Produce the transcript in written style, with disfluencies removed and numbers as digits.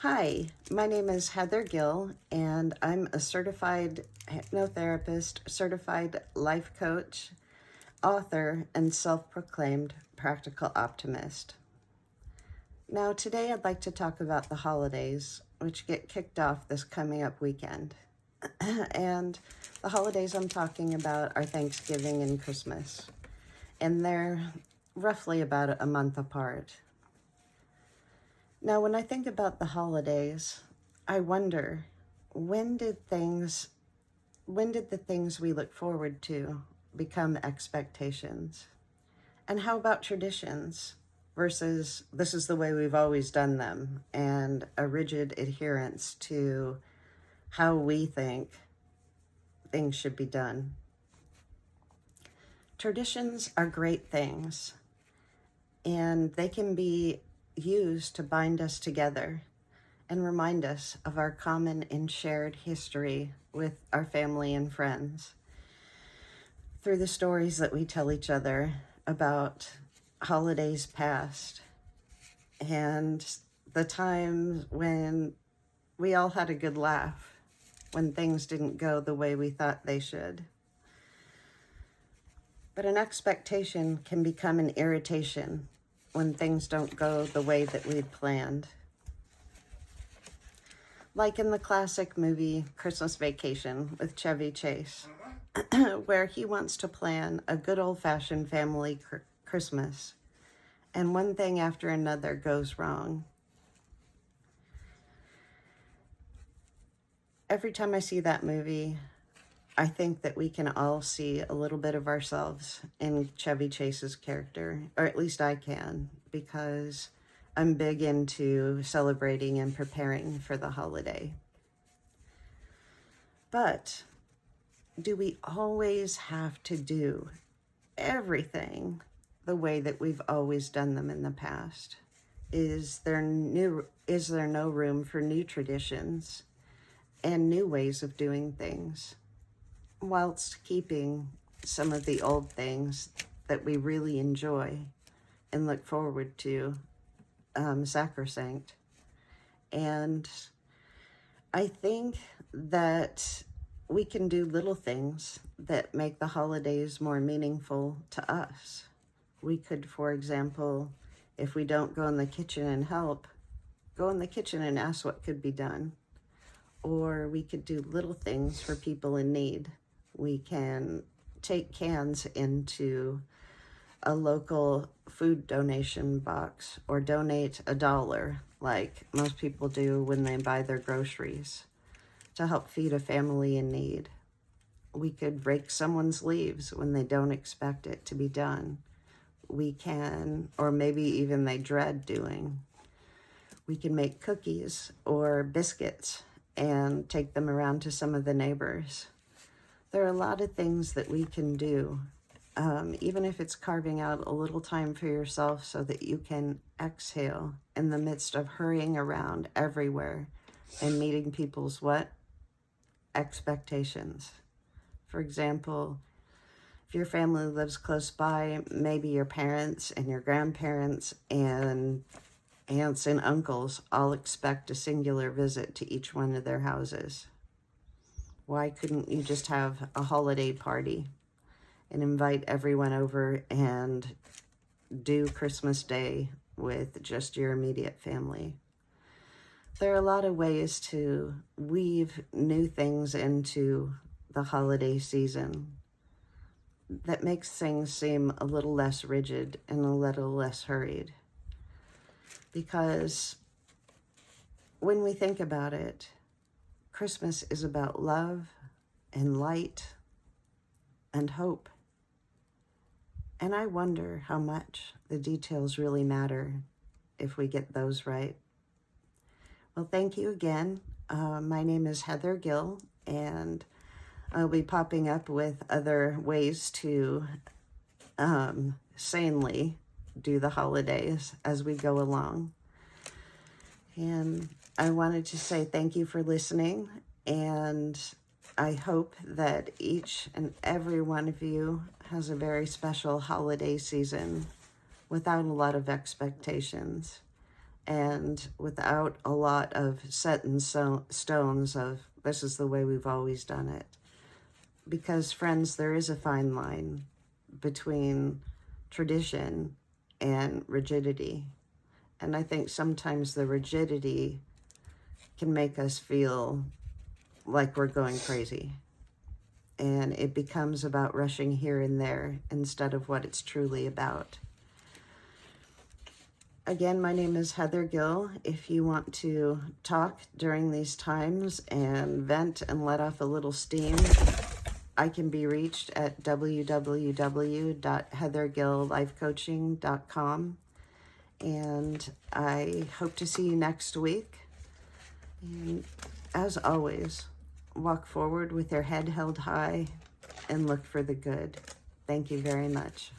Hi, my name is Heather Gill, and I'm a certified hypnotherapist, certified life coach, author, and self-proclaimed practical optimist. Now, today I'd like to talk about the holidays, which get kicked off this coming up weekend. And the holidays I'm talking about are Thanksgiving and Christmas, and they're roughly about a month apart. Now, when I think about the holidays, I wonder, when did the things we look forward to become expectations? And how about traditions versus this is the way we've always done them, and a rigid adherence to how we think things should be done? Traditions are great things, and they can be used to bind us together and remind us of our common and shared history with our family and friends through the stories that we tell each other about holidays past and the times when we all had a good laugh when things didn't go the way we thought they should. But an expectation can become an irritation when things don't go the way that we'd planned. Like in the classic movie Christmas Vacation with Chevy Chase, where he wants to plan a good old-fashioned family Christmas, and one thing after another goes wrong. Every time I see that movie, I think that we can all see a little bit of ourselves in Chevy Chase's character, or at least I can, because I'm big into celebrating and preparing for the holiday. But do we always have to do everything the way that we've always done them in the past? Is there no room for new traditions and new ways of doing things, whilst keeping some of the old things that we really enjoy and look forward to sacrosanct? And I think that we can do little things that make the holidays more meaningful to us. We could, for example, if we don't go in the kitchen and help, go in the kitchen and ask what could be done. Or we could do little things for people in need. We can take cans into a local food donation box or donate $1, like most people do when they buy their groceries, to help feed a family in need. We could rake someone's leaves when they don't expect it to be done. We can, or maybe even they dread doing. We can make cookies or biscuits and take them around to some of the neighbors. There are a lot of things that we can do, even if it's carving out a little time for yourself so that you can exhale in the midst of hurrying around everywhere and meeting people's expectations. For example, if your family lives close by, maybe your parents and your grandparents and aunts and uncles all expect a singular visit to each one of their houses. Why couldn't you just have a holiday party and invite everyone over and do Christmas Day with just your immediate family? There are a lot of ways to weave new things into the holiday season that makes things seem a little less rigid and a little less hurried. Because when we think about it, Christmas is about love and light and hope. And I wonder how much the details really matter if we get those right. Well, thank you again. My name is Heather Gill, and I'll be popping up with other ways to sanely do the holidays as we go along. And I wanted to say thank you for listening, and I hope that each and every one of you has a very special holiday season without a lot of expectations, and without a lot of set in stones of this is the way we've always done it. Because, friends, there is a fine line between tradition and rigidity. And I think sometimes the rigidity can make us feel like we're going crazy. And it becomes about rushing here and there instead of what it's truly about. Again, my name is Heather Gill. If you want to talk during these times and vent and let off a little steam, I can be reached at www.heathergilllifecoaching.com. And I hope to see you next week. And as always, walk forward with your head held high and look for the good. Thank you very much.